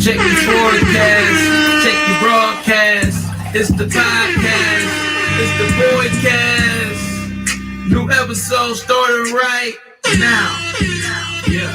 Check your forecast, check your broadcast. It's the podcast, it's the boycast. New episode starting right now. Yeah,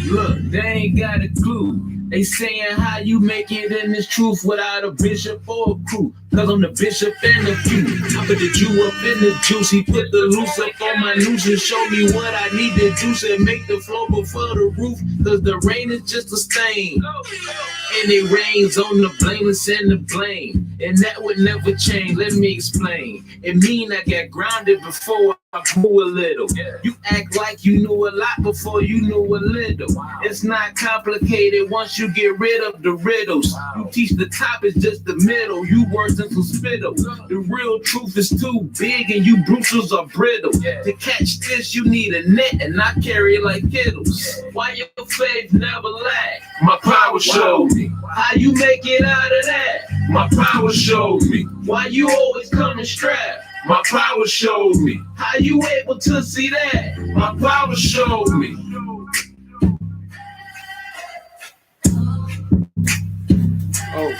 look, they ain't got a clue. They saying how you make it in this truth without a bishop or a crew. Cause I'm the bishop and the few. I put the Jew up in the juice. He put the loose up on my noose and show me what I need to do to make the floor before the roof. Cause the rain is just a stain. And it rains on the blameless and the blame. And that would never change. Let me explain. It mean I got grounded before I grew a little. You act like you knew a lot before you knew a little. It's not complicated once you get rid of the riddles. You teach the top is just the middle. You worse than some spittle. The real truth is too big and you bruisers are brittle. To catch this you need a net and not carry it like Kittles. Why your faith never lack? My power showed me. How you make it out of that? My power showed me. Why you always coming strapped? My power showed me. How you able to see that? My power showed me.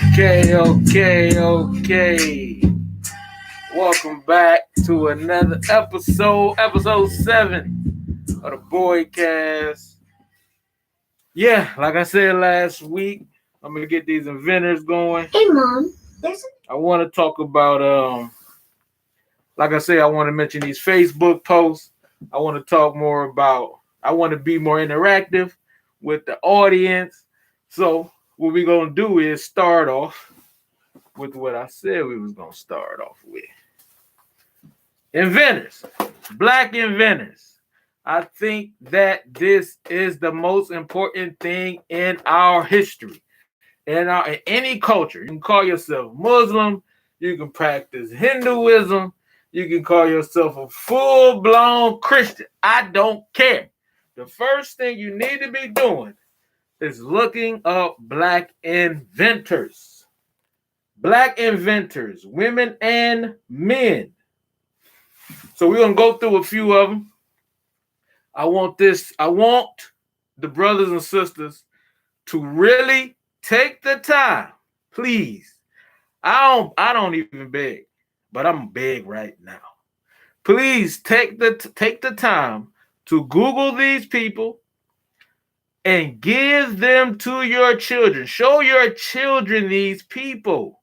Okay. Welcome back to another episode 7 of the Boycast. Yeah, like I said last week, I'm gonna get these inventors going. Hey, Mom. I want to talk about like I said, I want to mention these Facebook posts. I want to talk more about. I want to be more interactive with the audience. So what we're gonna do is start off with what I said we was gonna start off with. Inventors, Black inventors. I think that this is the most important thing in our history, in any culture. You can call yourself Muslim, you can practice Hinduism, you can call yourself a full-blown Christian. I don't care. The first thing you need to be doing is looking up Black inventors. Black inventors, women and men. So we're going to go through a few of them. I want the brothers and sisters to really take the time, please. I don't even beg, but I'm beg right now. Please take the time to Google these people and give them to your children. Show your children these people.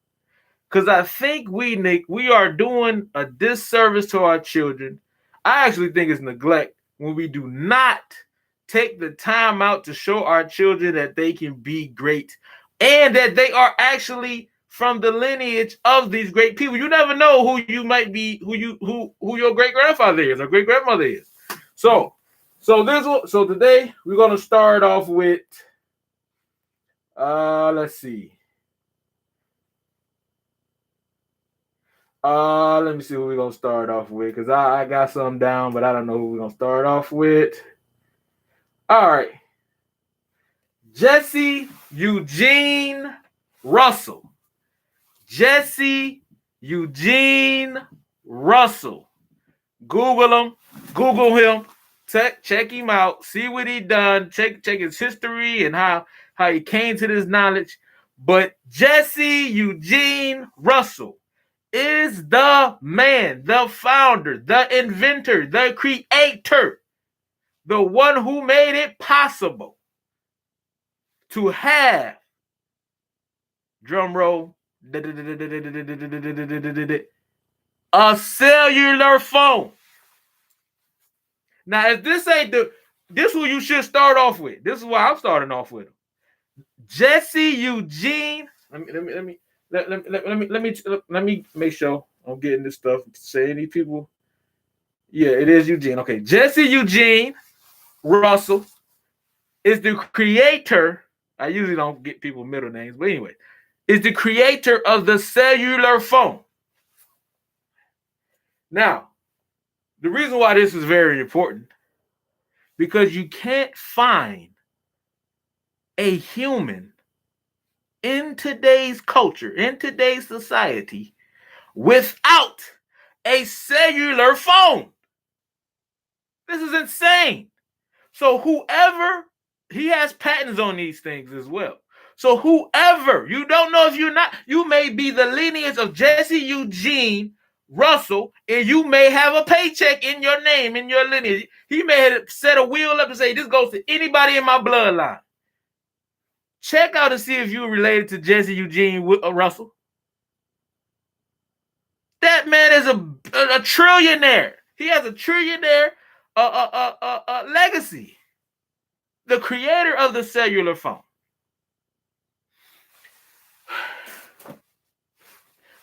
Because I think we are doing a disservice to our children. I actually think it's neglect when we do not take the time out to show our children that they can be great and that they are actually from the lineage of these great people. You never know who you might be, who your great grandfather is or great grandmother is. So today we're gonna start off with let's see. Let me see who we're gonna start off with, because I got some down, but I don't know who we're gonna start off with. All right. Jesse Eugene Russell. Jesse Eugene Russell. Google him, check him out, see what he done, check his history and how he came to this knowledge. But Jesse Eugene Russell is the man, the founder, the inventor, the creator, the one who made it possible to have, drum roll, a cellular phone. Now, if this ain't this who you should start off with. This is why I'm starting off with him. Jesse Eugene. Let me make sure I'm getting this stuff. Say any people. Yeah, it is Eugene. Okay, Jesse Eugene Russell is the creator. I usually don't get people middle names, but anyway, is the creator of the cellular phone. Now, the reason why this is very important, because you can't find a human in today's culture, in today's society, without a cellular phone. This is insane. So he has patents on these things as well. So whoever, you don't know if you're not, you may be the lineage of Jesse Eugene Russell, and you may have a paycheck in your name, in your lineage. He may have set a wheel up and say, this goes to anybody in my bloodline. Check out and see if you're related to Jesse Eugene Russell. That man is a trillionaire. He has a trillionaire legacy. The creator of the cellular phone.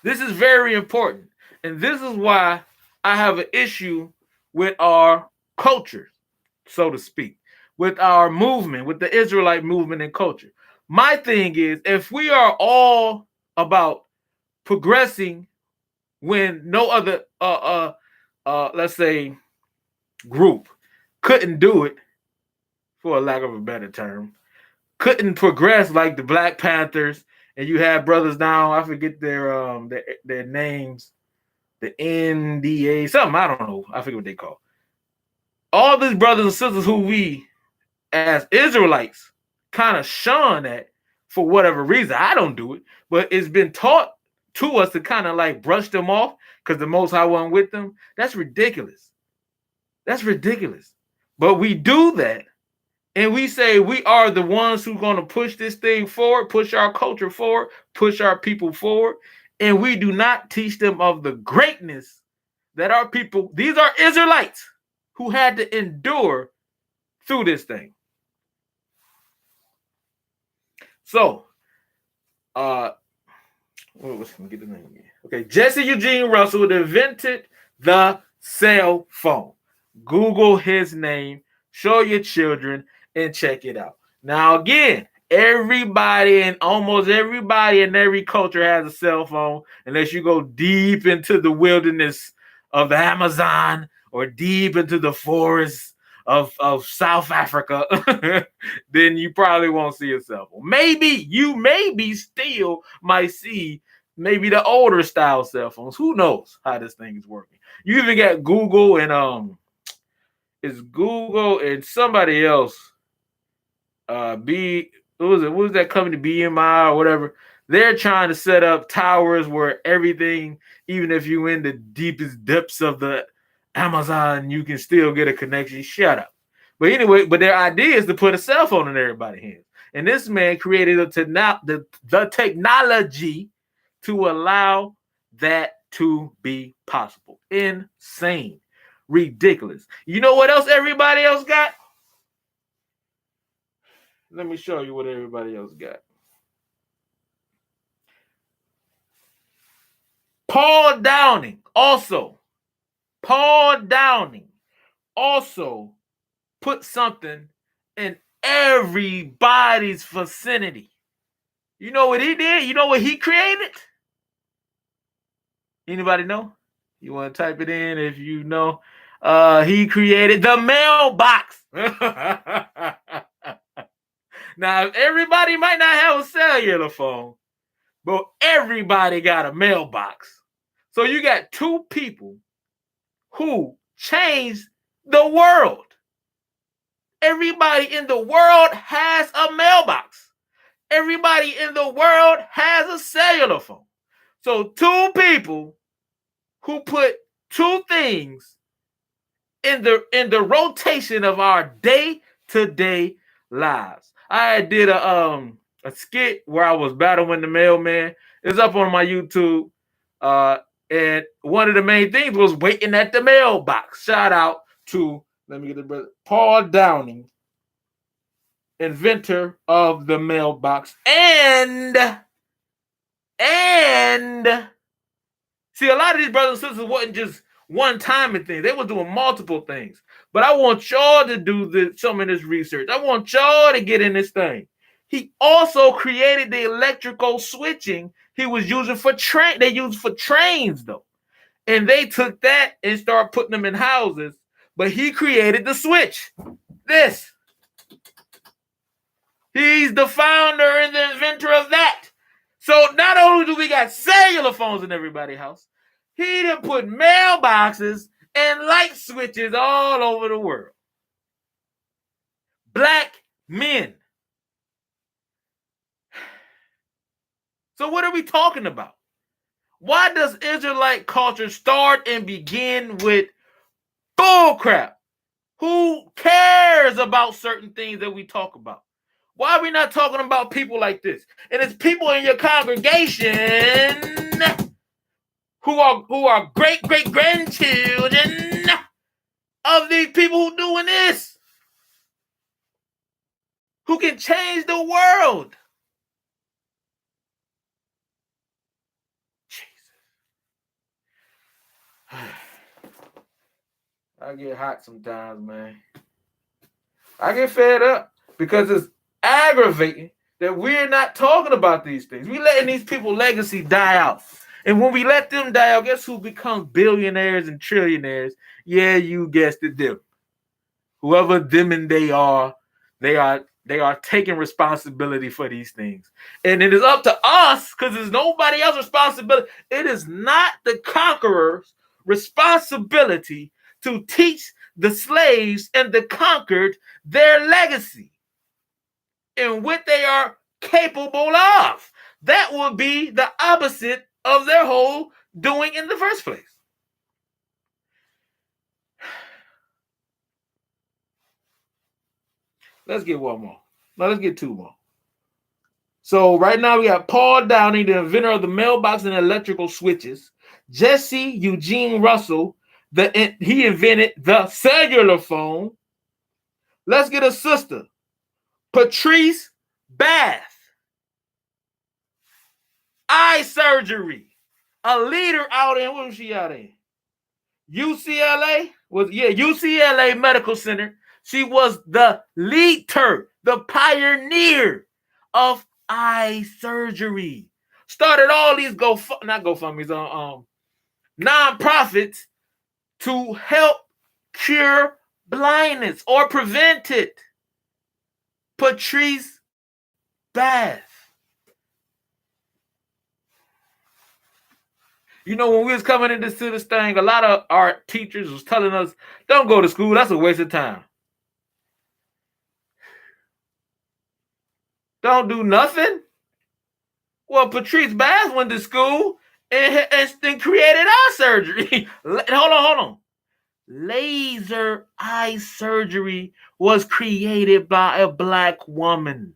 This is very important. And this is why I have an issue with our culture, so to speak, with our movement, with the Israelite movement and culture. My thing is, if we are all about progressing when no other, let's say, group couldn't do it, for a lack of a better term, couldn't progress like the Black Panthers, and you have brothers now, I forget their names, the NDA, something, I don't know, I forget what they call. All these brothers and sisters who we, as Israelites, kind of shun at for whatever reason. I don't do it, but it's been taught to us to kind of like brush them off because the Most High wasn't with them. That's ridiculous. That's ridiculous. But we do that, and we say we are the ones who are going to push this thing forward, push our culture forward, push our people forward, and we do not teach them of the greatness that our people, these are Israelites who had to endure through this thing. So, let's get the name again. Okay, Jesse Eugene Russell invented the cell phone. Google his name, show your children, and check it out. Now, again, everybody and almost everybody in every culture has a cell phone, unless you go deep into the wilderness of the Amazon or deep into the forests of South Africa, then you probably won't see a cell phone. Maybe still might see maybe the older style cell phones. Who knows how this thing is working? You even got Google and it's Google and somebody else. What was that company, BMI or whatever? They're trying to set up towers where everything, even if you're in the deepest depths of the Amazon, you can still get a connection. Shut up. But anyway, their idea is to put a cell phone in everybody's hands. And this man created the technology to allow that to be possible. Insane. Ridiculous. You know what else everybody else got? Let me show you what everybody else got. Paul Downing also put something in everybody's vicinity. You know what he did? You know what he created? Anybody know? You want to type it in if you know. He created the mailbox. Now, everybody might not have a cellular phone, but everybody got a mailbox. So you got two people who changed the world. Everybody in the world has a mailbox. Everybody in the world has a cellular phone. So two people who put two things in the rotation of our day-to-day lives. I did a skit where I was battling the mailman. It's up on my YouTube. And one of the main things was waiting at the mailbox. Shout out to, let me get the brother, Paul Downing, inventor of the mailbox. And see, a lot of these brothers and sisters wasn't just one-time things. They were doing multiple things. But I want y'all to do some of this research. I want y'all to get in this thing. He also created the electrical switching he was using for train. They used for trains, though. And they took that and started putting them in houses. But he created the switch. This. He's the founder and the inventor of that. So not only do we got cellular phones in everybody's house, he done put mailboxes and light switches all over the world. Black men. So what are we talking about? Why does Israelite culture start and begin with bull crap? Who cares about certain things that we talk about? Why are we not talking about people like this? And it's people in your congregation who are great grandchildren of these people who doing this, who can change the world. I get hot sometimes, man. I get fed up because it's aggravating that we're not talking about these things. We letting these people's legacy die out. And when we let them die out, guess who becomes billionaires and trillionaires? Yeah, you guessed it, them. Whoever them and they are taking responsibility for these things. And it is up to us, because there's nobody else's responsibility. It is not the conqueror's responsibility to teach the slaves and the conquered their legacy and what they are capable of. That would be the opposite of their whole doing in the first place. Let's get one more. No, let's get two more. So right now we got Paul Downing, the inventor of the mailbox and electrical switches. Jesse Eugene Russell, he invented the cellular phone. Let's get a sister. Patrice Bath. Eye surgery. A leader out in, where was she out in? UCLA? UCLA Medical Center. She was the leader, the pioneer of eye surgery. Started all these nonprofits to help cure blindness or prevent it. Patrice Bath. You know, when we was coming into this thing, a lot of our teachers was telling us, don't go to school. That's a waste of time. Don't do nothing. Well, Patrice Bath went to school and created eye surgery. Hold on. Laser eye surgery was created by a Black woman.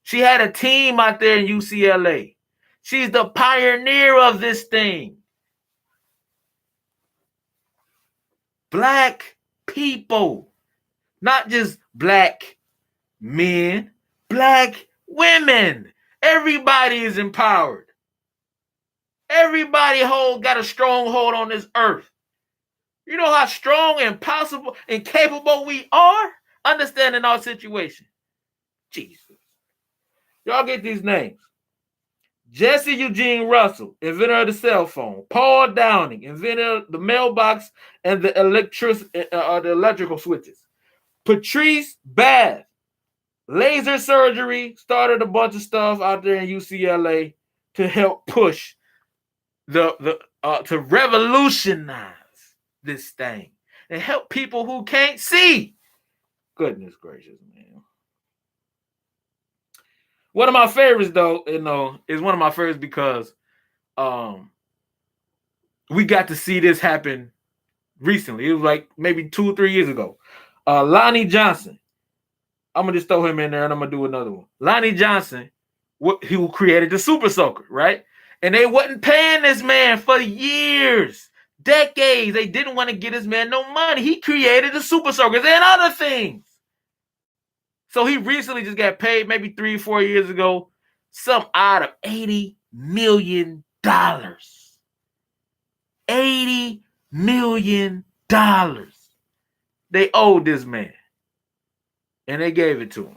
She had a team out there in UCLA. She's the pioneer of this thing. Black people, not just Black men, Black women. Everybody is empowered. Everybody got a strong hold on this earth. You know how strong and possible and capable we are? Understanding our situation. Jesus. Y'all get these names. Jesse Eugene Russell, inventor of the cell phone. Paul Downing, inventor of the mailbox and the electrical switches. Patrice Bath, laser surgery, started a bunch of stuff out there in UCLA to help push to revolutionize this thing and help people who can't see. Goodness gracious, man. One of my favorites, though, is one of my favorites because we got to see this happen recently. It was like maybe 2 or 3 years ago. Lonnie Johnson. I'm going to just throw him in there and I'm going to do another one. Lonnie Johnson, who created the Super Soaker, right? And they wasn't paying this man for years, decades. They didn't want to get this man no money. He created the Super Soakers and other things. So he recently just got paid maybe 3 or 4 years ago, some odd of $80 million. $80 million. They owed this man. And they gave it to him.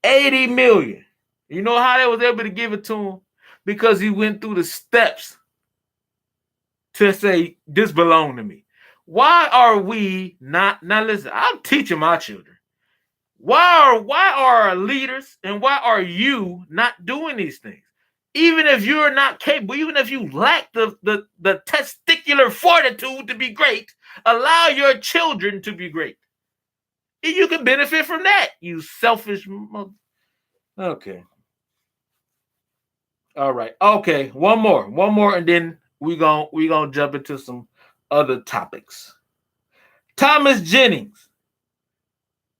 $80 million. You know how they was able to give it to him? Because he went through the steps to say, this belonged to me. Why are we not? Now listen, I'm teaching my children. Why are our leaders and why are you not doing these things? Even if you're not capable, even if you lack the testicular fortitude to be great, allow your children to be great. You can benefit from that, you selfish mother. Okay. All right. Okay. One more, and then we gonna jump into some other topics. Thomas Jennings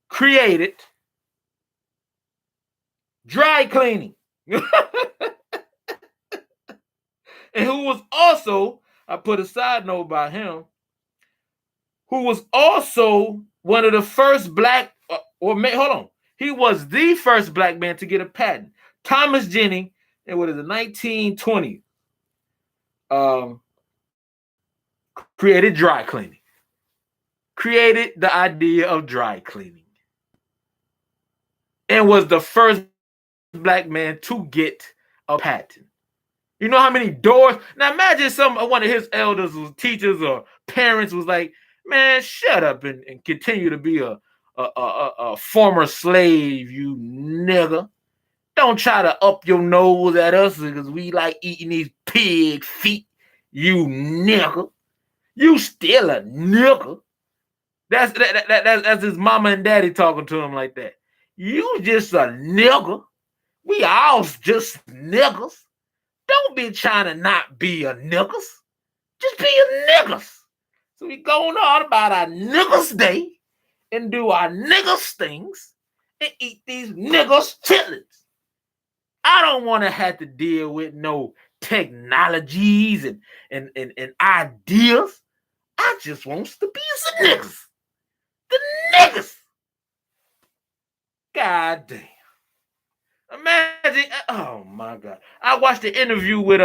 created dry cleaning, and who was also, I put a side note about him, who was also one of the first black, hold on, he was the first black man to get a patent. Thomas Jennings, in what is it, 1920, um, created dry cleaning, created the idea of dry cleaning, and was the first black man to get a patent. You know how many doors? Now imagine one of his elders, or teachers, or parents was like, "Man, shut up and continue to be a former slave, you nigga. Don't try to up your nose at us because we like eating these pig feet, you nigga. You still a nigga." That's his mama and daddy talking to him like that. You just a nigga. We all just niggas. Don't be trying to not be a niggas. Just be a niggas. So we going on about our niggas day and do our niggas things and eat these niggas chitlins. I don't want to have to deal with no technologies and ideas. I just wants to be some niggas. The niggas. God damn. Imagine, oh my God. I watched the interview with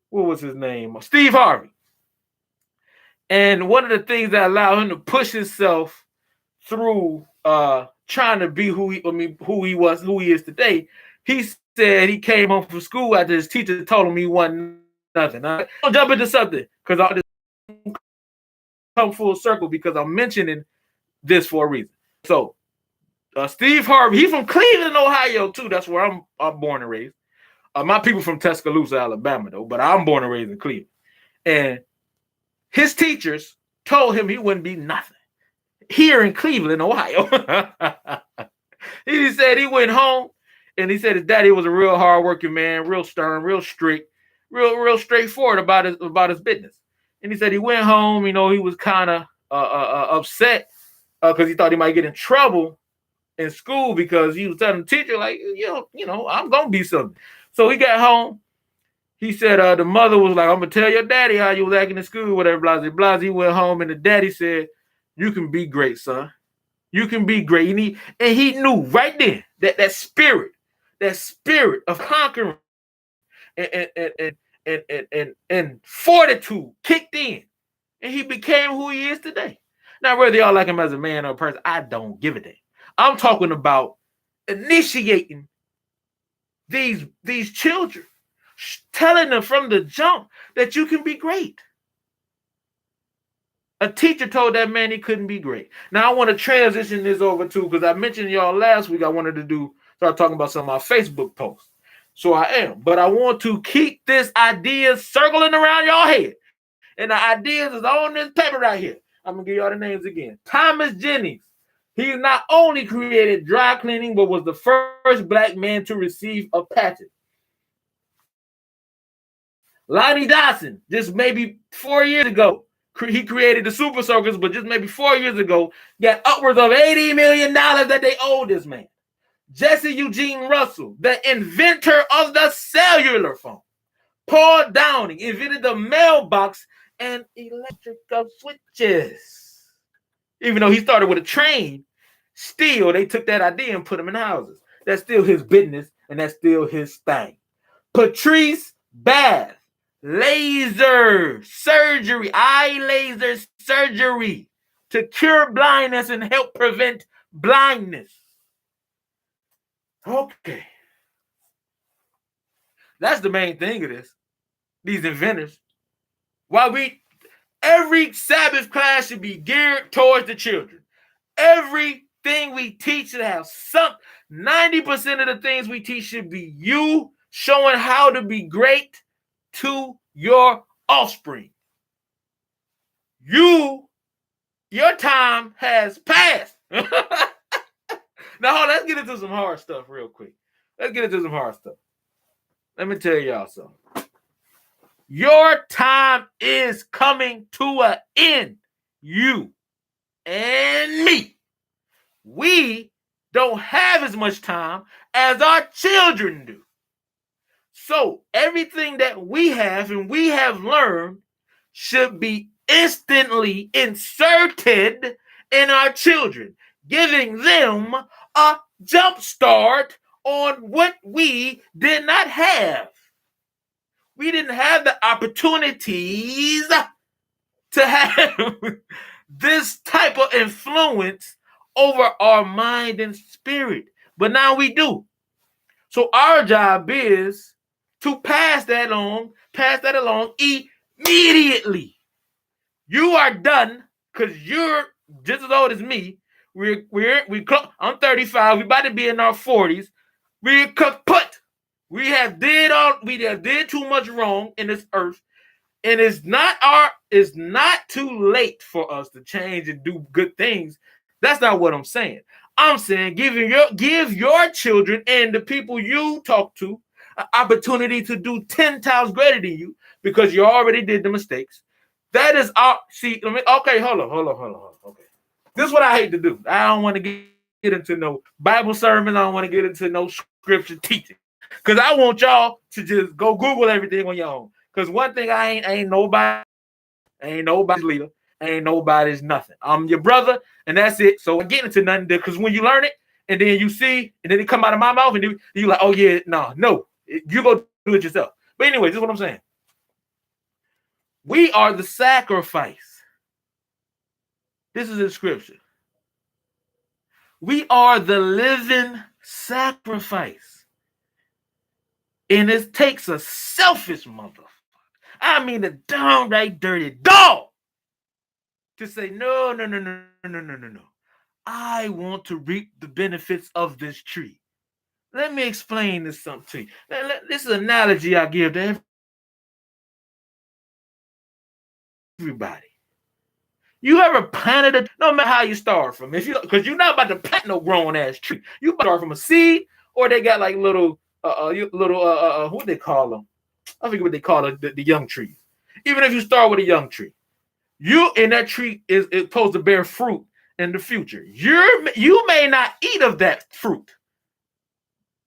what was his name? Steve Harvey. And one of the things that allowed him to push himself through trying to be who he is today, he said he came home from school after his teacher told him he wasn't nothing. I'll jump into something because I'll just come full circle because I'm mentioning this for a reason. So Steve Harvey, he's from Cleveland, Ohio, too. That's where I'm born and raised. My people from Tuscaloosa, Alabama, though, but I'm born and raised in Cleveland. And his teachers told him he wouldn't be nothing here in Cleveland, Ohio. He said he went home and he said his daddy was a real hardworking man, real stern, real strict, real straightforward about his business. And he said he went home, he was kind of upset because he thought he might get in trouble in school because he was telling the teacher, like, I'm going to be something. So he got home. He said the mother was like, I'm going to tell your daddy how you was acting in school, whatever, blah, blah, blah. He went home and the daddy said, you can be great, son. You can be great. And he knew right then that spirit of conquering and fortitude kicked in. And he became who he is today. Now, whether y'all like him as a man or a person, I don't give a damn. I'm talking about initiating these children, telling them from the jump that you can be great. A teacher told that man he couldn't be great. Now I want to transition this over too, because I mentioned y'all last week I wanted to start talking about some of my Facebook posts. So I am, but I want to keep this idea circling around y'all head. And the ideas is on this paper right here. I'm gonna give y'all the names again. Thomas Jennings. He not only created dry cleaning, but was the first black man to receive a patent. Lonnie Dodson, just maybe 4 years ago, he created the Super Soakers, but just maybe 4 years ago, got upwards of $80 million that they owe this man. Jesse Eugene Russell, the inventor of the cellular phone. Paul Downing invented the mailbox and electrical switches. Even though he started with a train, still they took that idea and put him in houses. That's still his business, and that's still his thing. Patrice Bath, laser surgery, eye laser surgery to cure blindness and help prevent blindness. Okay. That's the main thing of this. These inventors. Every Sabbath class should be geared towards the children. Everything we teach should have 90% of the things we teach should be you showing how to be great to your offspring. Your time has passed. Now, let's get into some hard stuff real quick. Let me tell y'all something. Your time is coming to an end. You and me. We don't have as much time as our children do. So everything that we have and we have learned should be instantly inserted in our children, giving them a jump start on what we did not have. We didn't have the opportunities to have this type of influence over our mind and spirit. But now we do. So our job is to pass that along immediately. You are done because you're just as old as me. I'm 35. We about to be in our 40s. We're kaput. We have did too much wrong in this earth. And it's not too late for us to change and do good things. That's not what I'm saying. I'm saying give your children and the people you talk to an opportunity to do 10 times greater than you because you already did the mistakes. That is our okay, hold on. Okay. This is what I hate to do. I don't want to get into no Bible sermon. I don't want to get into no scripture teaching. Because I want y'all to just go Google everything on your own. Because one thing I ain't nobody's leader, ain't nobody's nothing. I'm your brother, and that's it. So I'm getting into nothing because when you learn it, and then you see, and then it come out of my mouth, and you like, oh yeah, no, you go do it yourself. But anyway, this is what I'm saying. We are the sacrifice. This is in scripture. We are the living sacrifice. And it takes a selfish motherfucker. I mean a downright dirty dog to say, no. I want to reap the benefits of this tree. Let me explain this something to you. This is an analogy I give to everybody. You ever planted no matter how you start from, because you're not about to plant no grown ass tree. You about to start from a seed, or they got like little what they call them? I forget what they call it, the young trees. Even if you start with a young tree, that tree is supposed to bear fruit in the future. You may not eat of that fruit.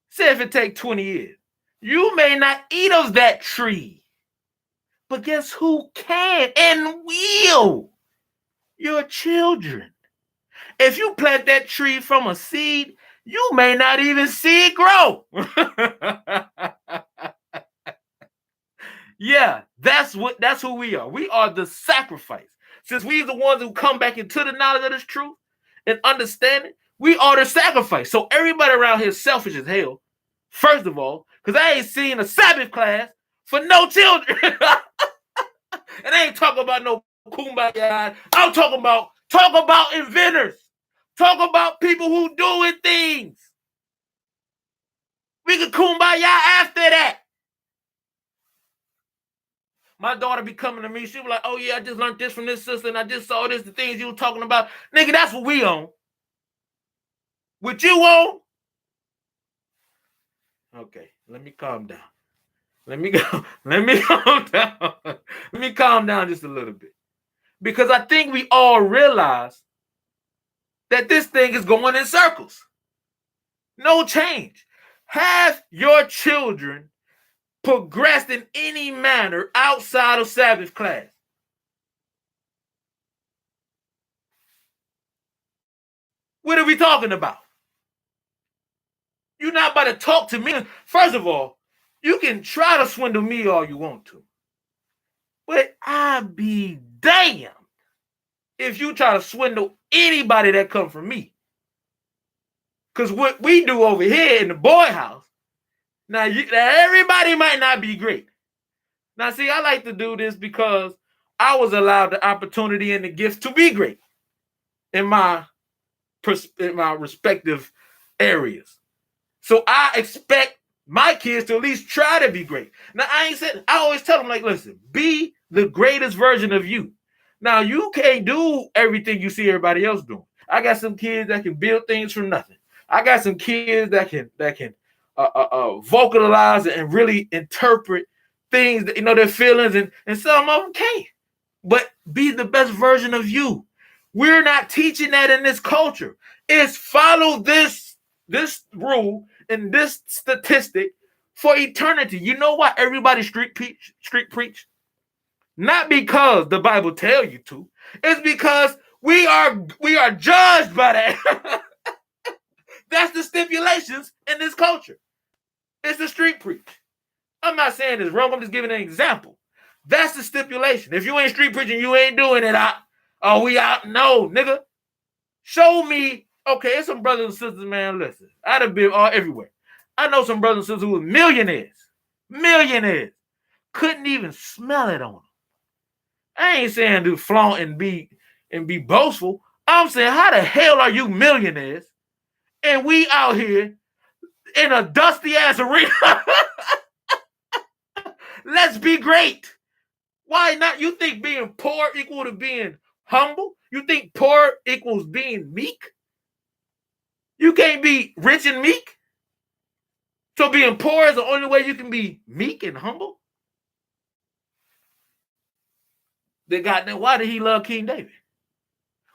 Say if it take 20 years, you may not eat of that tree. But guess who can and will? Your children. If you plant that tree from a seed, you may not even see it grow. Yeah, that's who we are. We are the sacrifice. Since we are the ones who come back into the knowledge of this truth and understand it, we are the sacrifice. So everybody around here is selfish as hell. First of all, because I ain't seen a Sabbath class for no children. And I ain't talking about no kumbaya. I'm talking about inventors. Talk about people who doing things. We can kumbaya after that. My daughter be coming to me. She be like, oh, yeah, I just learned this from this sister, and I just saw this, the things you were talking about. Nigga, that's what we on. What you on? Okay, let me calm down. Let me calm down. Let me calm down just a little bit. Because I think we all realize that this thing is going in circles. No change. Have your children progressed in any manner outside of Sabbath class? What are we talking about? You're not about to talk to me. First of all, you can try to swindle me all you want to. But I'd be damned if you try to swindle anybody that come from me. Because what we do over here in the boy house, now everybody might not be great. Now, see, I like to do this because I was allowed the opportunity and the gift to be great in my respective areas. So I expect my kids to at least try to be great. Now, I always tell them, like, listen, be the greatest version of you. Now, you can't do everything you see everybody else doing. I got some kids that can build things from nothing. I got some kids that can vocalize and really interpret things that their feelings, and some of them can't. But be the best version of you. We're not teaching that in this culture. It's follow this rule and this statistic for eternity. You know why everybody street preach? Not because the Bible tell you to. It's because we are judged by that. That's the stipulations in this culture. It's the street preach. I'm not saying it's wrong. I'm just giving an example. That's the stipulation. If you ain't street preaching, you ain't doing it. We out? No, nigga. Show me. Okay, it's some brothers and sisters, man. Listen, I'd have been all everywhere. I know some brothers and sisters who were millionaires. Couldn't even smell it on them. I ain't saying to flaunt and be boastful. I'm saying, how the hell are you millionaires and we out here in a dusty ass arena? Let's be great. Why not? You think being poor equal to being humble? You think poor equals being meek? You can't be rich and meek? So being poor is the only way you can be meek and humble? Why did he love King David?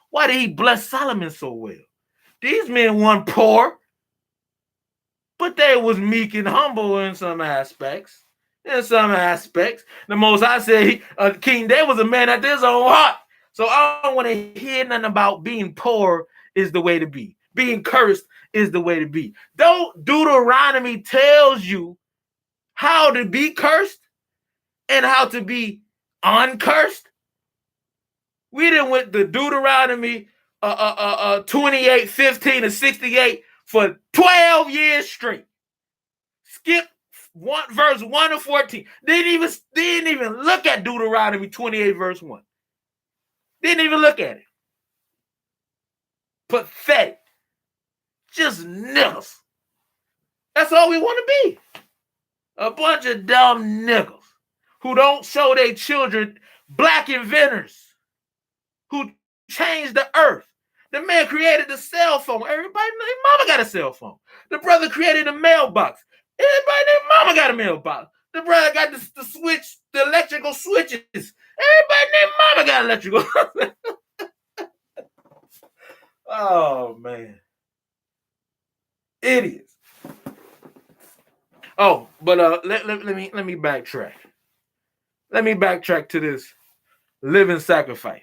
Why did he bless Solomon so well? These men weren't poor, but they was meek and humble in some aspects. The Most High said King David was a man after his own heart. So I don't want to hear nothing about being poor is the way to be. Being cursed is the way to be. Deuteronomy tells you how to be cursed and how to be uncursed. We done went to Deuteronomy 28, 15 to 68 for 12 years straight. Skip verse 1 to 14. Didn't even look at Deuteronomy 28, verse 1. Didn't even look at it. Pathetic. Just niggas. That's all we want to be. A bunch of dumb niggas who don't show their children black inventors who changed the earth. The man created the cell phone. Everybody, their mama got a cell phone. The brother created a mailbox. Everybody, their mama got a mailbox. The brother got the electrical switches. Everybody, their mama got electrical. Oh man, idiots. Oh, but let me backtrack. Let me backtrack to this living sacrifice.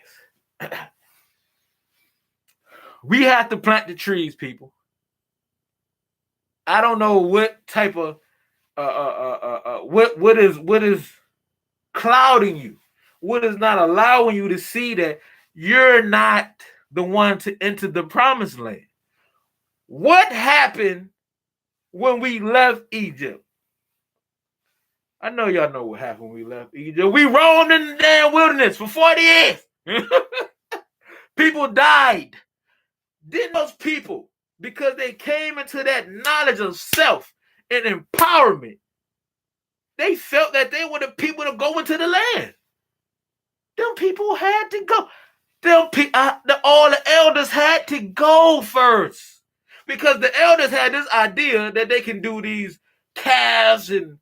We have to plant the trees, people. I don't know what type of what is clouding you, what is not allowing you to see that you're not the one to enter the promised land. What happened when we left Egypt? I know y'all know what happened when we left Egypt. We roamed in the damn wilderness for 40 years. People died. Didn't those people, because they came into that knowledge of self and empowerment, they felt that they were the people to go into the land. Them people had to go. All the elders had to go first, because the elders had this idea that they can do these calves and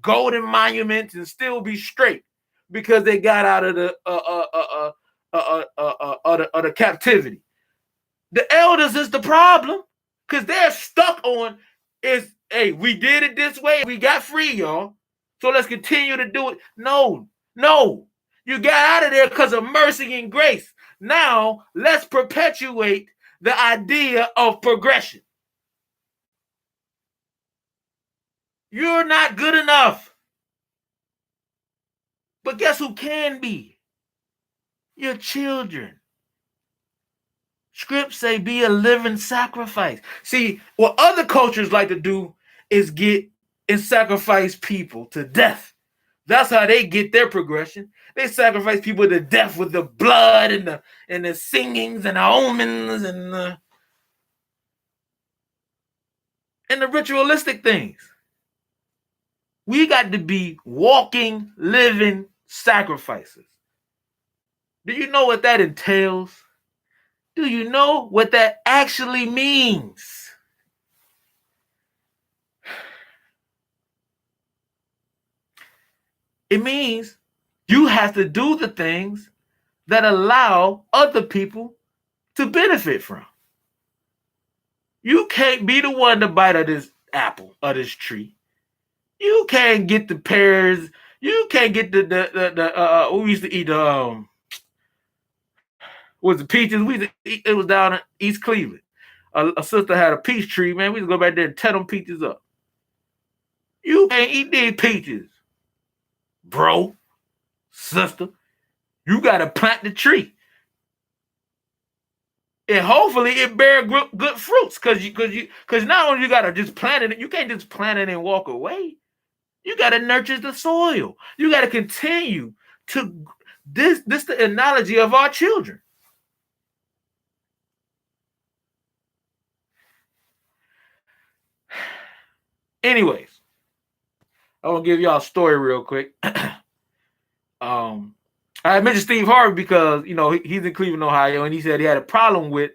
golden monuments and still be straight because they got out of the captivity. The elders is the problem, because they're stuck on hey, we did it this way, we got free, y'all, so let's continue to do it. No, you got out of there because of mercy and grace. Now let's perpetuate the idea of progression. You're not good enough, but guess who can be? Your children. Scripts say be a living sacrifice. See, what other cultures like to do is get and sacrifice people to death. That's how they get their progression. They sacrifice people to death with the blood and the singings and the omens and the ritualistic things. We got to be walking, living sacrifices. Do you know what that entails? Do you know what that actually means? It means you have to do the things that allow other people to benefit from. You can't be the one to bite of this apple or this tree. You can't get the pears. You can't get the we used to eat the was the peaches. We used to eat, it was down in East Cleveland. A sister had a peach tree, man. We used to go back there and tear them peaches up. You can't eat these peaches, bro, sister. You gotta plant the tree. And hopefully it bear good fruits, because not only you gotta just plant it, you can't just plant it and walk away. You gotta nurture the soil. You gotta continue to this the analogy of our children. Anyways, I want to give y'all a story real quick. I mentioned Steve Harvey because he's in Cleveland, Ohio, and he said he had a problem with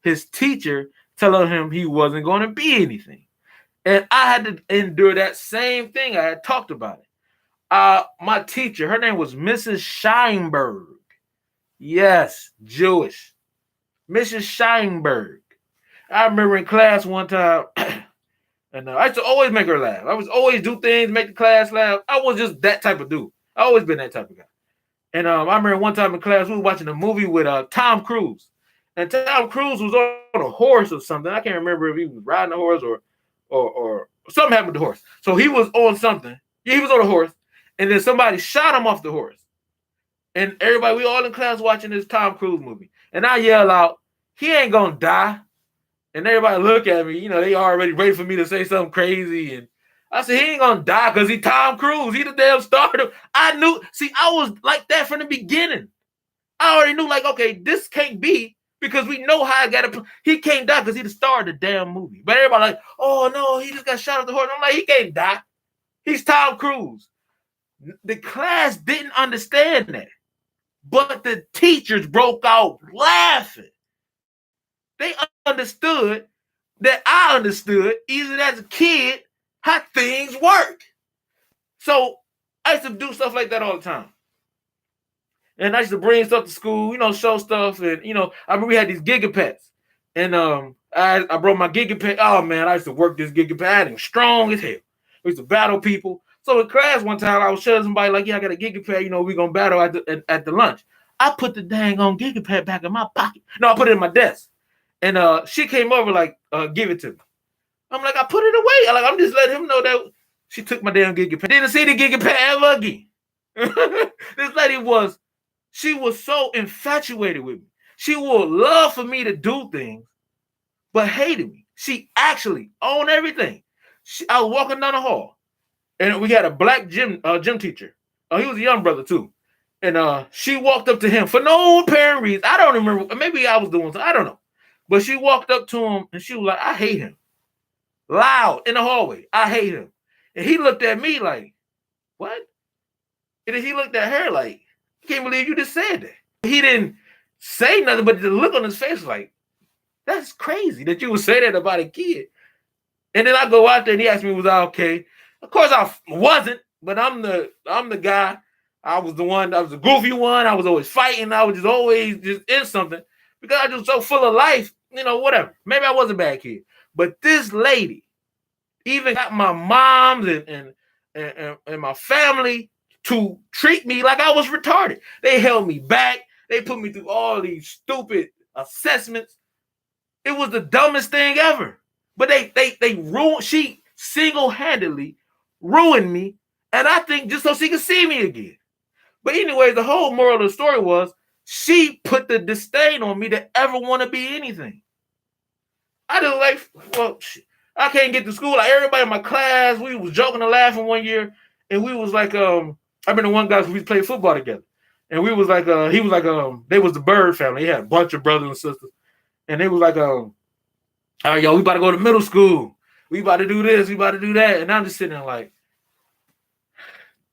his teacher telling him he wasn't going to be anything. And I had to endure that same thing. I had talked about it. My teacher, her name was Mrs. Scheinberg. Yes, Jewish. Mrs. Scheinberg. I remember in class one time, and I used to always make her laugh. I was always do things, make the class laugh. I was just that type of dude. I always been that type of guy. And I remember one time in class, we were watching a movie with Tom Cruise. And Tom Cruise was on a horse or something. I can't remember if he was riding a horse or something happened to the horse. So he was on something. Yeah, he was on a horse. And then somebody shot him off the horse. And everybody, we all in class watching this Tom Cruise movie. And I yell out, he ain't gonna die. And everybody look at me, they already ready for me to say something crazy. And I said, he ain't gonna die because he Tom Cruise. He the damn star. I knew, I was like that from the beginning. I already knew, okay, this can't be because we know how I gotta, he can't die because he the star of the damn movie. But everybody like, oh no, he just got shot at the horse. I'm like, he can't die. He's Tom Cruise. The class didn't understand that. But the teachers broke out laughing. They understood that I understood, even as a kid, how things work. So I used to do stuff like that all the time. And I used to bring stuff to school, show stuff. And, I remember we had these gigapets. And I brought my gigapet. Oh, man, I used to work this gigapet. I had him strong as hell. We used to battle people. So in class one time, I was showing somebody like, yeah, I got a gigapet. We're going to battle at the lunch. I put the dang on gigapet back in my pocket. No, I put it in my desk. And she came over like, give it to me. I'm like, I put it away. I'm just letting him know that she took my damn gigapet. Didn't see the gigapet ever again. This lady she was so infatuated with me. She would love for me to do things, but hated me. She actually owned everything. I was walking down the hall, and we had a black gym teacher. He was a young brother too. And she walked up to him for no apparent reason. I don't remember. Maybe I was doing something. I don't know. But she walked up to him, and she was like, I hate him. Loud in the hallway. I hate him. And he looked at me like, what? And then he looked at her like, I can't believe you just said that. He didn't say nothing, but the look on his face was like, that's crazy that you would say that about a kid. And then I go out there and he asked me, was I okay? Of course I wasn't, but I'm the guy. I was the goofy one. I was always fighting. I was just always just in something because I was so full of life, whatever. Maybe I was a bad kid. But this lady even got my moms and my family to treat me like I was retarded. They held me back. They put me through all these stupid assessments. It was the dumbest thing ever. But they ruined, she single-handedly ruined me, and I think just so she could see me again. But anyway, the whole moral of the story was she put the disdain on me to ever want to be anything. I just like, well, shit, I can't get to school. Like everybody in my class, we was joking and laughing one year, and we was like, I've been the one guy who we played football together. And we was like, he was like, they was the Bird family. He had a bunch of brothers and sisters. And they was like, all right, yo, we about to go to middle school. We about to do this, we about to do that. And I'm just sitting there like,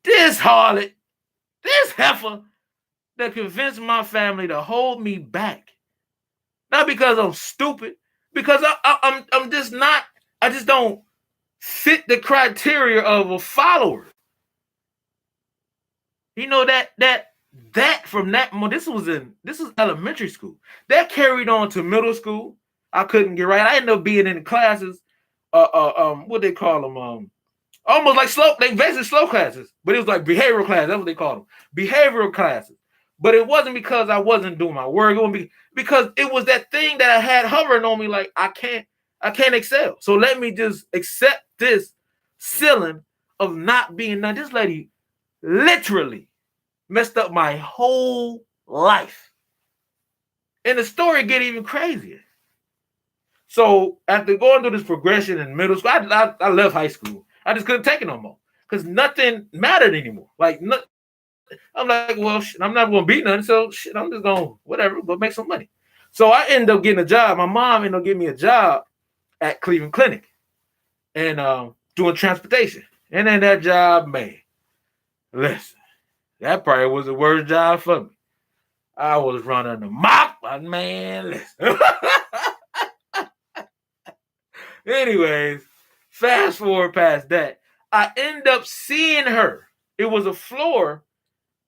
this harlot, this heifer that convinced my family to hold me back. Not because I'm stupid, because I'm just not, I just don't fit the criteria of a follower. You know that from that moment, this was elementary school. That carried on to middle school. I couldn't get right. I ended up being in classes, what they call them, almost like slow, they basically slow classes, but it was like behavioral class. That's what they call them, behavioral classes. But it wasn't because I wasn't doing my work. It was because it was that thing that I had hovering on me, like I can't excel. So let me just accept this ceiling of not being done. This lady literally messed up my whole life. And the story get even crazier. So after going through this progression in middle school, I left high school. I just couldn't take it no more because nothing mattered anymore. Like, I'm like, well, shit, I'm not going to be nothing. So shit, I'm just going to whatever, go make some money. So I ended up getting a job. My mom ended up giving me a job at Cleveland Clinic and doing transportation. And then that job, man, listen, that probably was the worst job for me. I was running the mop, man. Listen. Anyways, fast forward past that, I end up seeing her. It was a floor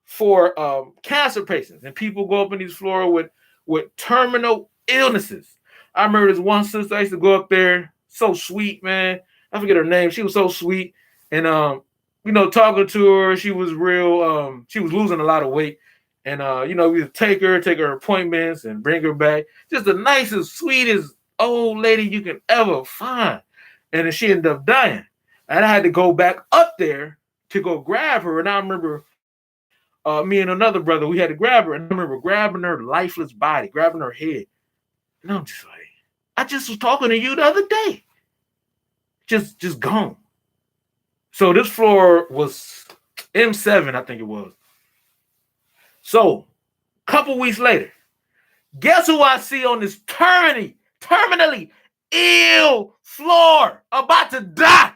for cancer patients, and people go up in these floors with terminal illnesses. I remember this one sister, I used to go up there, so sweet, man. I forget her name. She was so sweet, and talking to her, she was real. She was losing a lot of weight, and we would take her appointments, and bring her back. Just the nicest, sweetest old lady you can ever find. And then she ended up dying, and I had to go back up there to go grab her. And I remember me and another brother, we had to grab her, and I remember grabbing her lifeless body, grabbing her head, and I'm just like, I just was talking to you the other day, just gone. So this floor was M7, I think it was. So a couple weeks later, guess who I see on this terminally ill floor, about to die?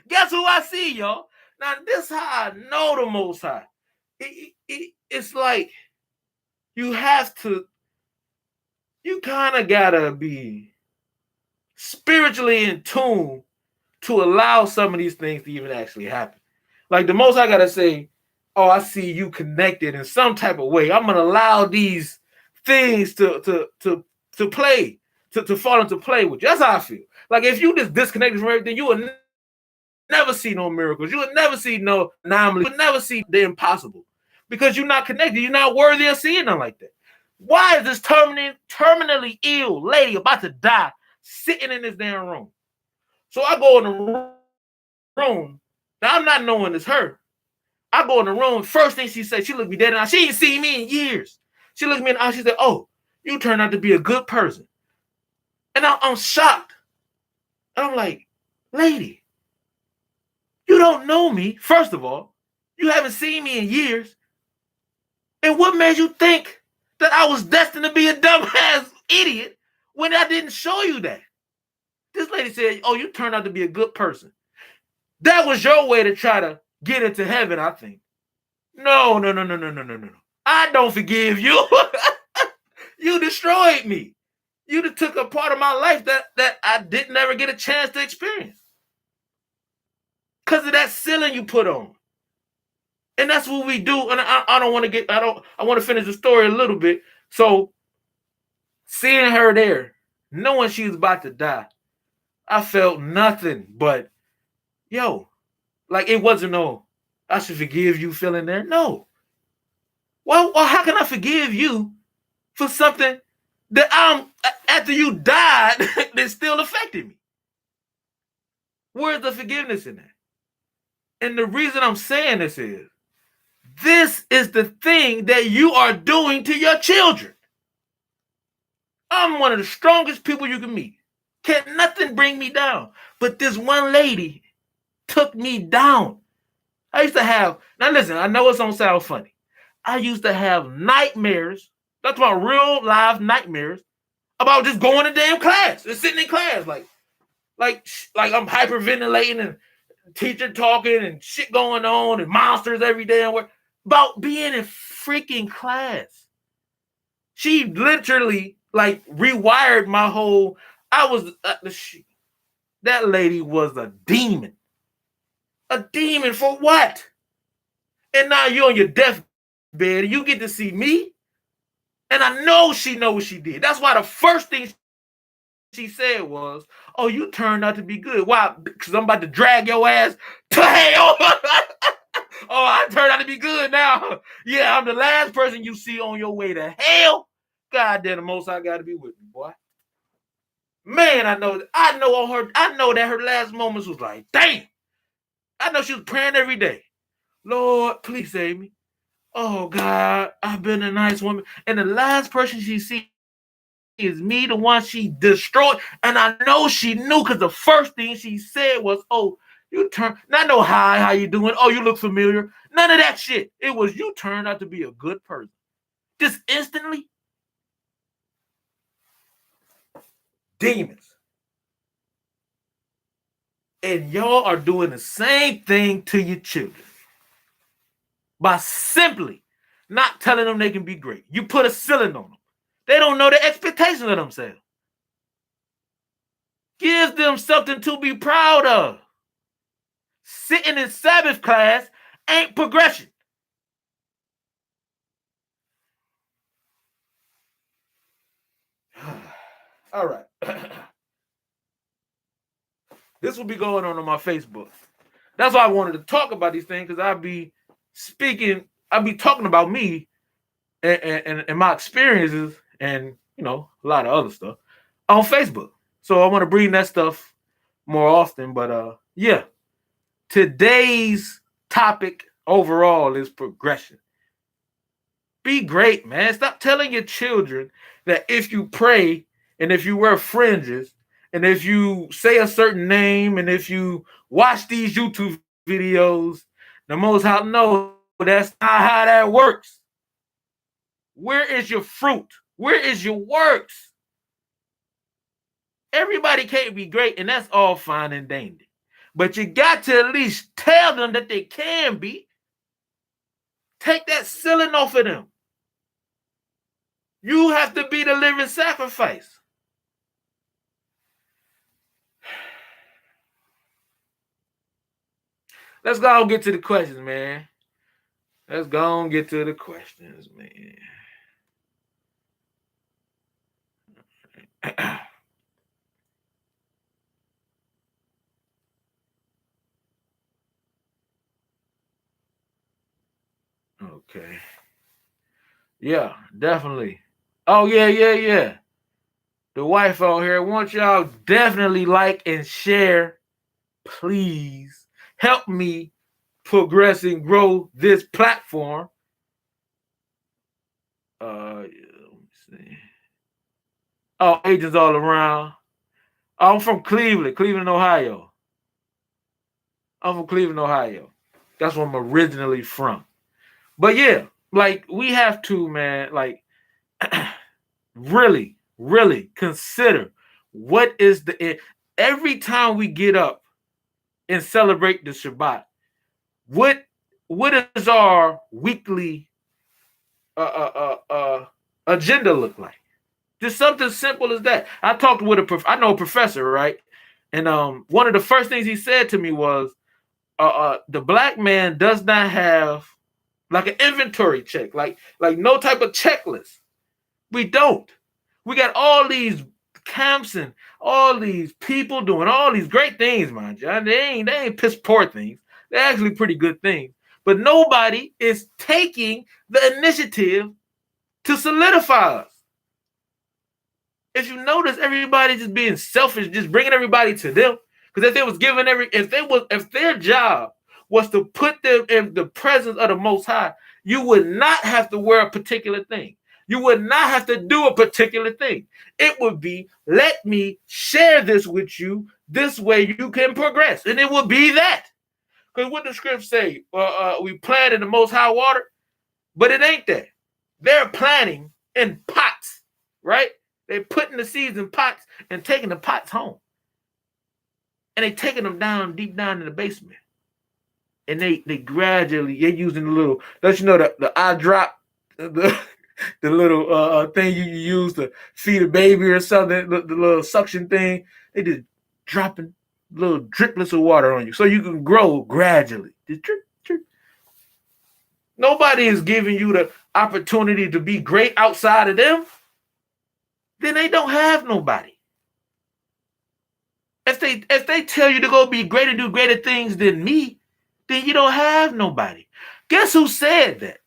Guess who I see, y'all? Now, this how I know the Most High. It's like you kind of gotta be spiritually in tune to allow some of these things to even actually happen. Like the Most High gotta say, oh, I see you connected in some type of way. I'm gonna allow these things to play, to fall into play with you. That's how I feel. Like if you just disconnected from everything, you would never see no miracles. You would never see no anomalies. You would never see the impossible because you're not connected. You're not worthy of seeing them like that. Why is this terminally ill lady about to die sitting in this damn room? So I go in the room. Now I'm not knowing it's her. I go in the room. First thing she said, she looked me dead in the eye. She ain't seen me in years. She looked me in the eye. She said, "Oh, you turned out to be a good person." And I'm shocked. And I'm like, lady, you don't know me, first of all. You haven't seen me in years. And what made you think that I was destined to be a dumbass idiot when I didn't show you that? This lady said, oh, you turned out to be a good person. That was your way to try to get into heaven, I think. No. I don't forgive you. You destroyed me. You took a part of my life that I didn't ever get a chance to experience. Because of that ceiling you put on. And that's what we do. And I want to finish the story a little bit. So seeing her there, knowing she was about to die, I felt nothing but, like it wasn't no, I should forgive you feeling there. No. Well, how can I forgive you for something that after you died, that still affected me? Where's the forgiveness in that? And the reason I'm saying this is the thing that you are doing to your children. I'm one of the strongest people you can meet. Can't nothing bring me down. But this one lady took me down. I used to have, now listen, I know it's gonna sound funny. I used to have nightmares. That's about real live nightmares about just going to damn class and sitting in class like I'm hyperventilating and teacher talking and shit going on and monsters every day and work about being in freaking class. She literally like rewired my whole. That lady was a demon. A demon for what? And now you're on your deathbed and you get to see me. And I know she knows what she did. That's why the first thing she said was, "Oh, you turned out to be good." Why? Because I'm about to drag your ass to hell. Oh, I turned out to be good now. Yeah, I'm the last person you see on your way to hell. God damn, the most I got to be with me, boy. Man, I know on her. I know that her last moments was like, damn. I know she was praying every day. Lord, please save me. Oh God, I've been a nice woman. And the last person she sees is me, the one she destroyed. And I know she knew because the first thing she said was, "Oh, you turn." Not no hi, how you doing? Oh, you look familiar. None of that shit. It was you turned out to be a good person. Just instantly. Demons. And y'all are doing the same thing to your children by simply not telling them they can be great. You put a ceiling on them. They don't know the expectations of themselves. Give them something to be proud of. Sitting in Sabbath class ain't progression. All right. This will be going on my Facebook. That's why I wanted to talk about these things, because I'll be talking about me and my experiences and, a lot of other stuff on Facebook. So I want to bring that stuff more often. But yeah, today's topic overall is progression. Be great, man. Stop telling your children that if you pray and if you wear fringes and if you say a certain name and if you watch these YouTube videos, the Most High knows that's not how that works. Where is your fruit? Where is your works? Everybody can't be great, and that's all fine and dandy. But you got to at least tell them that they can be. Take that ceiling off of them. You have to be the living sacrifice. Let's go and get to the questions, man. Let's go and get to the questions, man. Okay. Yeah, definitely. Oh, yeah. The wife out here, I want y'all definitely like and share. Please help me progress and grow this platform. Let me see. Oh, agents all around. I'm from Cleveland, Ohio. I'm from Cleveland, Ohio. That's where I'm originally from. But yeah, like we have to, man, like really, really consider what is every time we get up and celebrate the Shabbat, what is our weekly agenda look like? Just something simple as that. I talked with I know a professor, right? And one of the first things he said to me was, the black man does not have like an inventory check, like no type of checklist. We don't. We got all these camps and all these people doing all these great things, mind you. They ain't piss poor things. They're actually pretty good things. But nobody is taking the initiative to solidify us. If you notice, everybody's just being selfish, just bringing everybody to them. Because if they was given if their job was to put them in the presence of the Most High, you would not have to wear a particular thing. You would not have to do a particular thing. It would be, let me share this with you. This way you can progress. And it would be that. Because what the scripts say, we plant in the Most High water, but it ain't that. They're planting in pots, right? They're putting the seeds in pots and taking the pots home. And they taking them down deep down in the basement. And they gradually, they're using the little, don't you know, the eye drop, the little thing you use to feed a baby or something, the little suction thing. They just dropping little driplets of water on you so you can grow gradually. Just drip, drip. nobody is giving you the opportunity to be great outside of them, then they don't have nobody. If they tell you to go be greater, do greater things than me, then you don't have nobody. Guess who said that?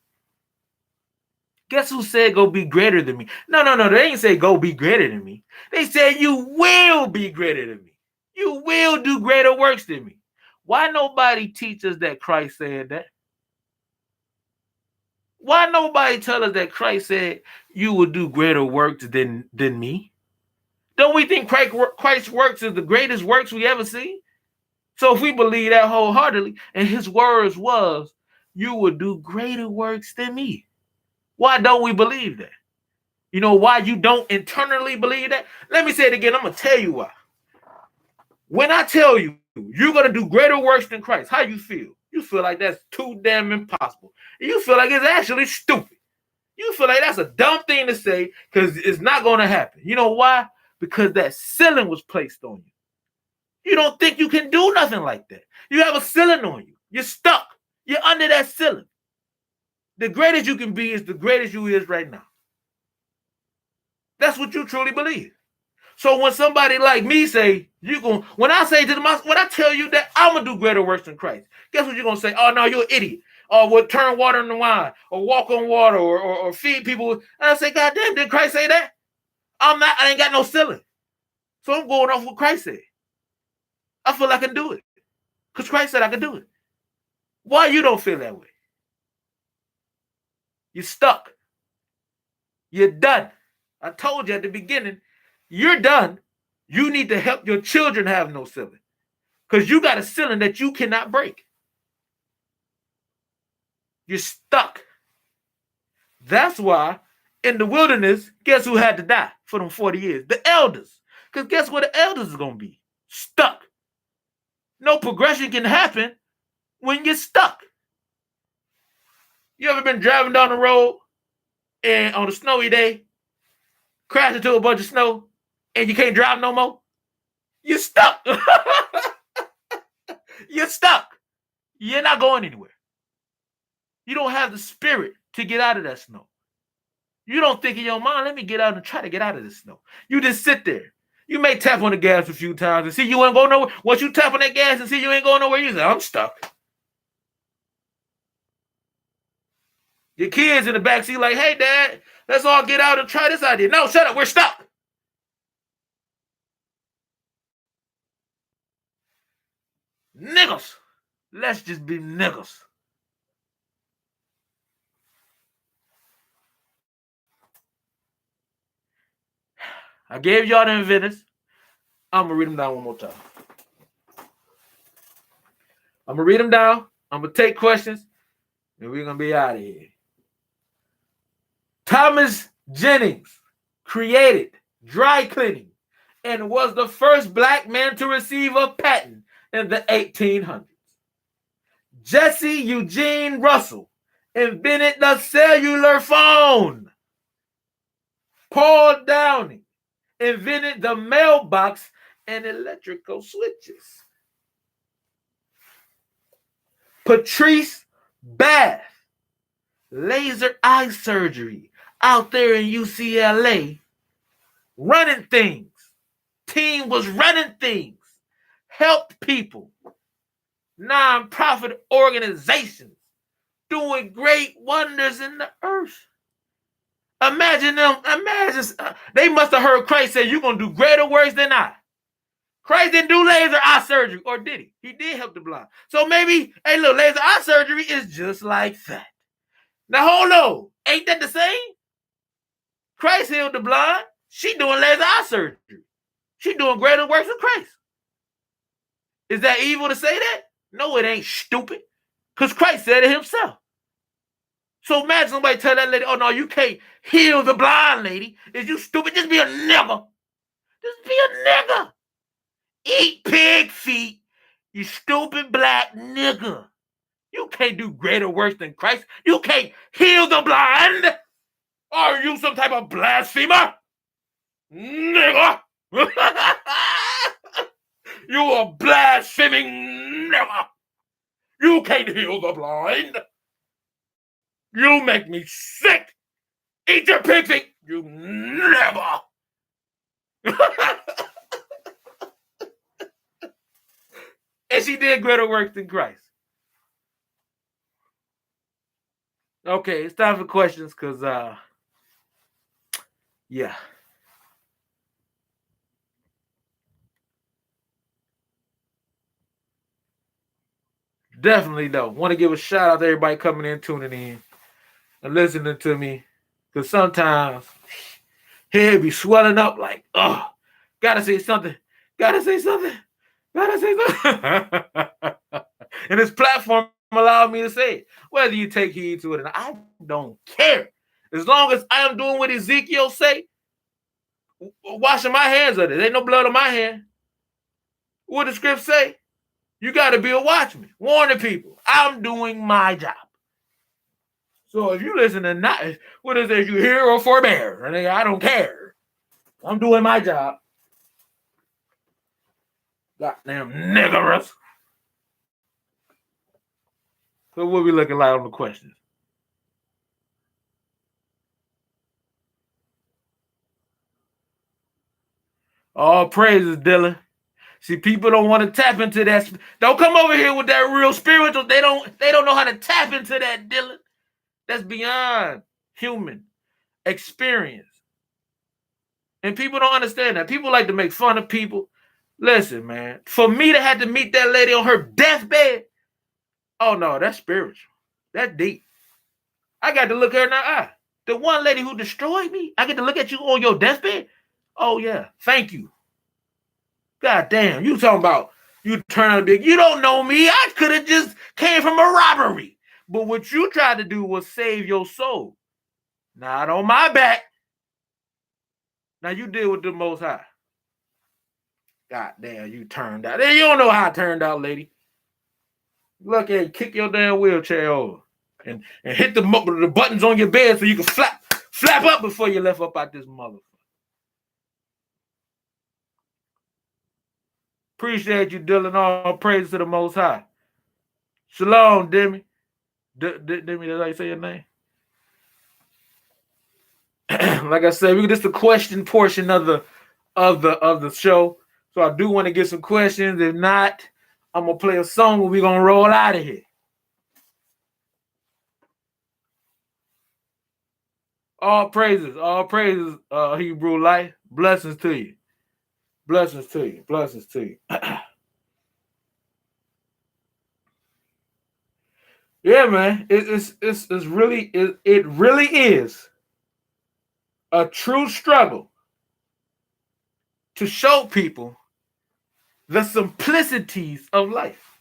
Guess who said go be greater than me? No. They ain't say go be greater than me. They said you will be greater than me. You will do greater works than me. Why nobody teach us that Christ said that? Why nobody tell us that Christ said you will do greater works than me? Don't we think Christ's works is the greatest works we ever see? So if we believe that wholeheartedly, and his words was, you will do greater works than me. Why don't we believe that? You know why you don't internally believe that? Let me say it again. I'm going to tell you why. When I tell you you're going to do greater works than Christ, how you feel? You feel like that's too damn impossible. You feel like it's actually stupid. You feel like that's a dumb thing to say because it's not going to happen. You know why? Because that ceiling was placed on you. You don't think you can do nothing like that. You have a ceiling on you. You're stuck. You're under that ceiling. The greatest you can be is the greatest you is right now. That's what you truly believe. So when somebody like me say, when I say to them, when I tell you that I'm going to do greater works than Christ, guess what you're going to say? Oh, no, you're an idiot. Or we'll turn water into wine, or walk on water, or feed people. And I say, God damn, did Christ say that? I ain't got no ceiling. So I'm going off what Christ said. I feel I can do it. Because Christ said I can do it. Why you don't feel that way? You're stuck. You're done. I told you at the beginning, you're done. You need to help your children have no ceiling. Because you got a ceiling that you cannot break. You're stuck. That's why in the wilderness, guess who had to die for them 40 years? The elders. Because guess what the elders is going to be? Stuck. No progression can happen when you're stuck. You ever been driving down the road and on a snowy day, crash into a bunch of snow, and you can't drive no more? You're stuck. You're stuck. You're not going anywhere. You don't have the spirit to get out of that snow. You don't think in your mind, let me get out and try to get out of this snow. You just sit there. You may tap on the gas a few times and see you ain't going nowhere. Once you tap on that gas and see you ain't going nowhere, you say, I'm stuck. Your kids in the backseat like, hey, Dad, let's all get out and try this idea. No, shut up. We're stuck. Niggas. Let's just be niggas. I gave y'all the inventors. I'm going to read them down one more time. I'm going to read them down. I'm going to take questions, and we're going to be out of here. Thomas Jennings created dry cleaning and was the first black man to receive a patent in the 1800s. Jesse Eugene Russell invented the cellular phone. Paul Downing invented the mailbox and electrical switches. Patrice Bath, laser eye surgery out there in UCLA, running things. Team was running things, helped people. Non-profit organizations doing great wonders in the earth. Imagine them. They must have heard Christ say, you're going to do greater works than I. Christ didn't do laser eye surgery, or did he? He did help the blind. So maybe, hey, look, laser eye surgery is just like that. Now, hold on. Ain't that the same? Christ healed the blind. She doing laser eye surgery. She doing greater works than Christ. Is that evil to say that? No, it ain't, stupid. Because Christ said it himself. So imagine somebody tell that lady, oh, no, you can't heal the blind lady. Is you stupid? Just be a nigga. Just be a nigga. Eat pig feet, you stupid black nigga. You can't do greater works than Christ. You can't heal the blind. Are you some type of blasphemer? Nigga. You a blaspheming nigga. You can't heal the blind. You make me sick. Eat your pig feet. You never. And she did greater works than Christ. Okay, it's time for questions because, yeah. Definitely, though. Want to give a shout out to everybody coming in, tuning in, and listening to me. Because sometimes head be swelling up like, oh, gotta say something. Gotta say something. Gotta say something. And this platform allowed me to say it. Whether you take heed to it or not, I don't care. As long as I am doing what Ezekiel say, washing my hands of it. There ain't no blood on my hand. What the script say? You got to be a watchman. Warn the people. I'm doing my job. So if you listen to not, what is it? You hear or forbear? I don't care. I'm doing my job. Goddamn niggers. So what we looking like on the questions? All praises, Dylan. See, people don't want to tap into that. Don't come over here with that real spiritual. They don't know how to tap into that, Dylan. That's beyond human experience. And people don't understand that. People like to make fun of people. Listen, man. For me to have to meet that lady on her deathbed, oh no, that's spiritual. That's deep. I got to look her in her eye. The one lady who destroyed me, I get to look at you on your deathbed. Oh yeah, thank you. God damn, you talking about you turn out big. You don't know me. I could have just came from a robbery. But what you tried to do was save your soul. Not on my back. Now you deal with the Most High. God damn, you turned out. You don't know how I turned out, lady. Look at kick your damn wheelchair over and hit the buttons on your bed so you can flap up before you left up out this mother. Appreciate you, Dylan. All praise to the Most High. Shalom, Demi. Demi, did I say your name? Like I said, this is the question portion of the show. So I do want to get some questions. If not, I'm gonna play a song and we're gonna roll out of here. All praises, Hebrew life. Blessings to you. Blessings to you. Blessings to you. Yeah, man. It really is a true struggle to show people the simplicities of life.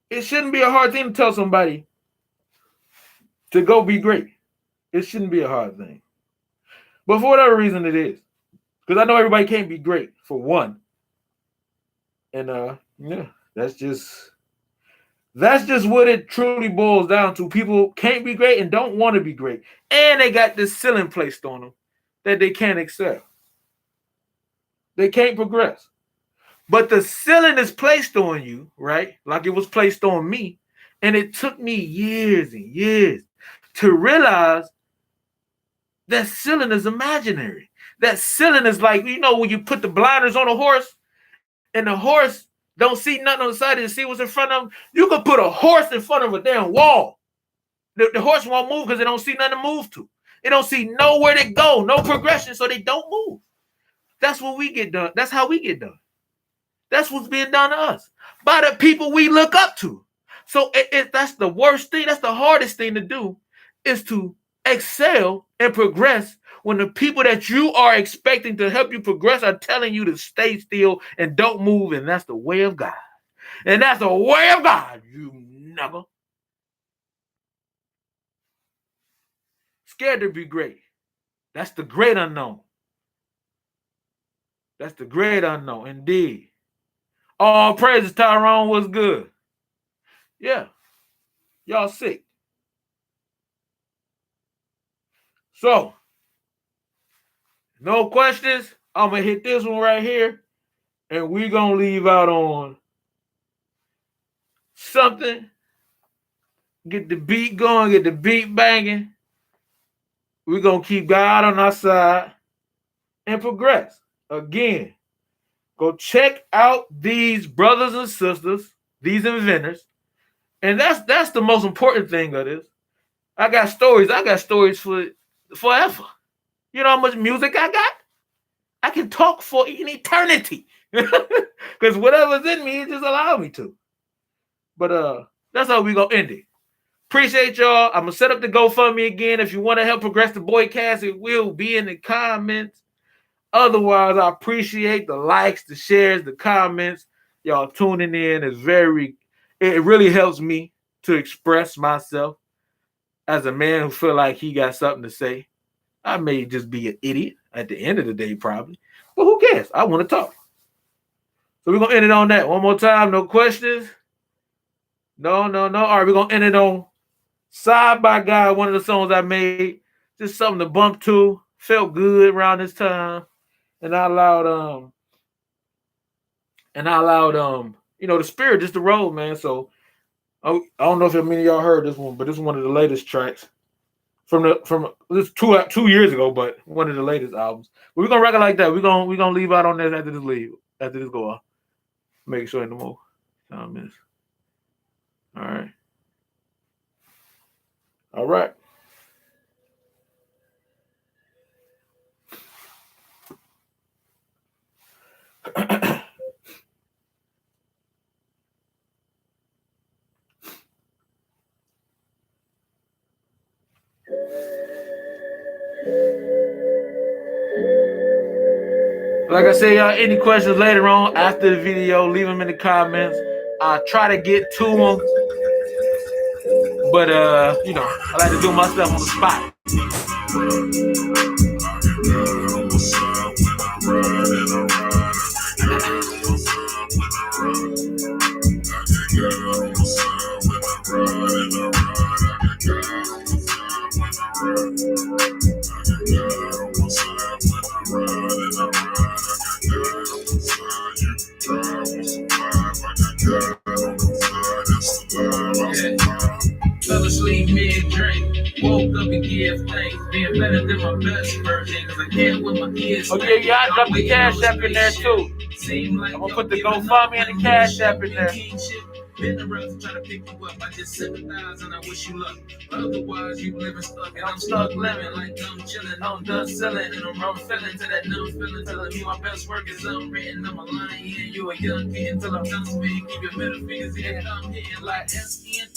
It shouldn't be a hard thing to tell somebody to go be great. It shouldn't be a hard thing. But for whatever reason it is. Because I know everybody can't be great, for one. And yeah, that's just what it truly boils down to. People can't be great and don't want to be great. And they got this ceiling placed on them that they can't excel. They can't progress. But the ceiling is placed on you, right? Like it was placed on me. And it took me years and years to realize that ceiling is imaginary. That ceiling is like, when you put the blinders on a horse and the horse don't see nothing on the side and see what's in front of them. You could put a horse in front of a damn wall. The horse won't move because they don't see nothing to move to. They don't see nowhere to go, no progression, so they don't move. That's what we get done. That's how we get done. That's what's being done to us by the people we look up to. So that's the worst thing. That's the hardest thing to do, is to excel and progress when the people that you are expecting to help you progress are telling you to stay still and don't move. And that's the way of God. And that's the way of God, you never. Scared to be great. That's the great unknown. That's the great unknown, indeed. All praises, Tyrone, was good. Yeah. Y'all sick. So, no questions. I'm going to hit this one right here. And we're going to leave out on something get the beat going, get the beat banging. We're going to keep God on our side and progress. Again, go check out these brothers and sisters, these inventors. And that's the most important thing of this. I got stories. For forever. You know how much music I got? I can talk for an eternity. Because whatever's in me, it just allow me to. But that's how we gonna end it. Appreciate y'all. I'm gonna set up the GoFundMe again. If you want to help progress the Boycast, it will be in the comments. Otherwise, I appreciate the likes, the shares, the comments. Y'all tuning in is it really helps me to express myself as a man who feel like he got something to say. I may just be an idiot at the end of the day, probably. But who cares? I want to talk. So we're going to end it on that. One more time. No questions? No. All right, we're going to end it on Side by God, one of the songs I made. Just something to bump to. Felt good around this time. And I allowed the spirit just to roll, man. So I don't know if many of y'all heard this one, but this is one of the latest tracks from this 2 years ago, but one of the latest albums. But we're gonna rock it like that. We're gonna leave out on this after this go off. Make sure ain't no more comments. All right. Like I said, y'all, any questions later on after the video, leave them in the comments. I'll try to get to them. But, I like to do my stuff on the spot. Fell asleep mid-drink, woke up and give thanks. Being better than my best version, cause I can't with my kids. Oh yeah, y'all drop the Cash App in there too. I'm gonna put the GoFundMe and the Cash App in there. Been around trying to pick you up. I just 7,000. I wish you luck. Otherwise, you living stuck, and I'm stuck living like I'm chilling. I'm done selling, and I'm feeling to that numb feeling. Telling me my best work is unwritten. I'm a lion, yeah, you a young kid until I'm done speaking. Keep your middle fingers in. I'm hitting like SNA.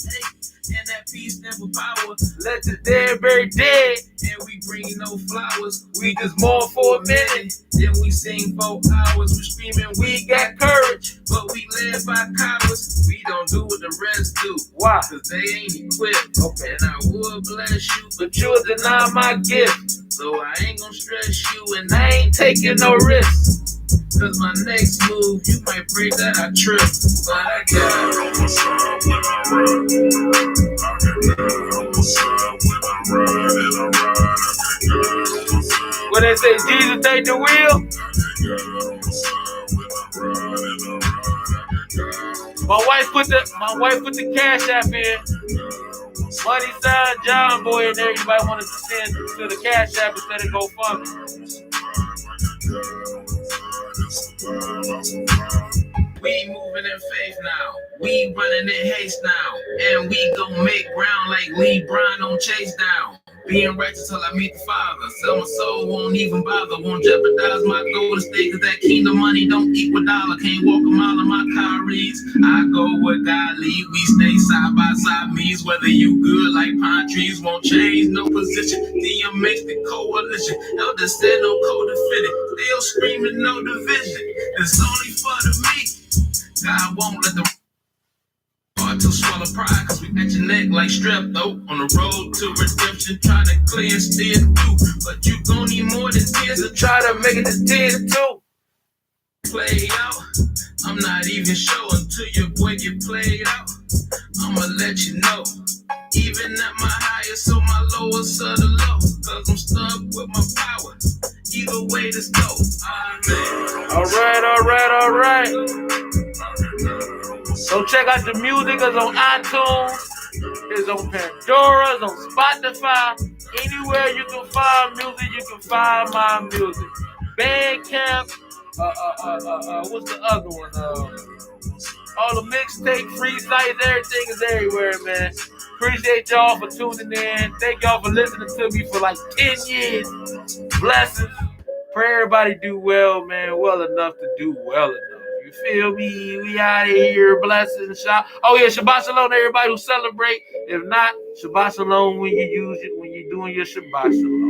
And that peace stand for power. Let the dead bury dead. And we bring no flowers. We just mourn for a minute. Then we sing for hours. We screaming, we got courage. But we live by cowards. We don't do what the rest do. Why? Cause they ain't equipped. Okay. And I would bless you, but you'll deny my gift. So I ain't gonna stress you, and I ain't taking no risks. Cause my next move, you might pray that I trip. But I got it on my side when I ride. I get good on my side when I ride. And I ride, I get good on my side. What they say, Jesus take the wheel? I get good on my side when I ride. And I ride, I get good on my side. My wife put the Cash App in. Money sign John Boy and everybody wanted to send to the Cash App instead of GoFundMe. We moving in faith now. We running in haste now. And we gon' make ground like Lee Brown on Chase Down. Being righteous till I meet the Father. Sell my soul, won't even bother. Won't jeopardize my goal to stay. Cause that kingdom money don't equal dollar. Can't walk a mile in my car reads. I go where God lead. We stay side by side. Means whether you good like pine trees. Won't change no position. DM makes the coalition. Elder said no code to fit it. Still screaming no division. It's only for the meek. God won't let the hard to swallow pride, cause we at your neck like strep though. On the road to redemption, trying to clear and steer through. But you gon' need more than tears to try to make it to tears too. Play out, I'm not even sure until your boy get played out. I'ma let you know. Even at my highest or my lowest of the low. Cause I'm stuck with my power. Either way, let's go. Alright. So check out the music. It's on iTunes. It's on Pandora, it's on Spotify. Anywhere you can find music, you can find my music. Bandcamp. What's the other one? All the mixtape, free sites, everything is everywhere, man. Appreciate y'all for tuning in. Thank y'all for listening to me for like 10 years. Blessings. Pray everybody do well, man. Well enough to do well enough. You feel me? We out of here. Blessings. Oh yeah, Shabbat Shalom to everybody who celebrate. If not, Shabbat Shalom when you use it, when you're doing your Shabbat Shalom.